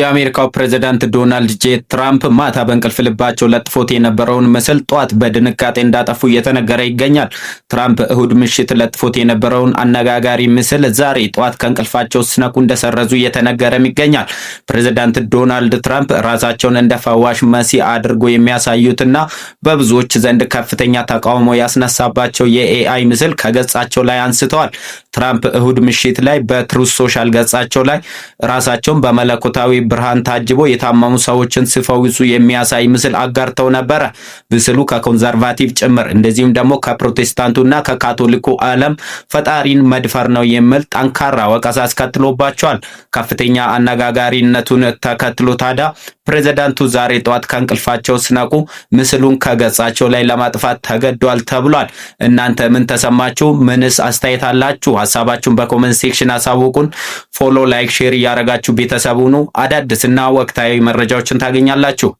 የአሜሪካው ፕሬዝዳንት ዶናልድ ጄ ትራምፕ ማታ በእንቅልፍ ልባቸው ለጥፎት የነበረውን ምስል ጧት በድንጋጤ እንዳጠፉ እየተነገረ ይገኛል። ትራምፕ እሁድ ምሽት ለጥፎት የነበረውን አነጋጋሪ ምስል ዛሬ ጧት ከእንቅልፋቸው ስነቁ እንደሰረዙ እየተነገረም ይገኛል። ፕሬዝዳንት ዶናልድ ትራምፕ ራሳቸውን እንደ ፈዋሽ መሲህ አድርጎ የሚያሳዩትና በብዙዎች ዘንድ ከፍተኛ ተቃውሞ ያስነሳባቸው የኤአይ ምስል ከገጻቸው ላይ አንስተዋል። ትራምፕ እሁድ ምሽት ላይ በትሩዝ ሶሻል ገጻቸው ላይ ራሳቸውን በመለኮታዊ ብርሃን ታጅቦ የታመሙ ሰዎችን ሲፈውሱ የሚያሳይ ምስል አጋርተው ነበረ። ምስሉ ከኮንዘርቫቲቭ ጭምር እንደዚሁም ደግሞ ከፕሮቴስታንቱና ከካቶሊኩ ዓለም ፈጣሪን መድፈር ነው የሚል ጠንካራ ወቀሳ አስከትሎባቸዋል። ከፍተኛ አነጋጋሪነቱን ተከትሎ ታዲያ ፕሬዝዳንቱ ዛሬ ጠዋት ከእንቅልፋቸው ሲነቁ ምስሉን ከገጻቸው ላይ ለማጥፋት ተገዷል ተብሏል። እናንተ ምን ተሰማችሁ? ምንስ አስተያየት አላችሁ? ሐሳባችሁን በኮሜንት ሴክሽን አሳውቁን። ፎሎ፣ ላይክ፣ ሼር እያደረጋችሁ ቤተሰብ ሁኑ። አዳዲስና ወቅታዊ መረጃዎችን ታገኛላችሁ።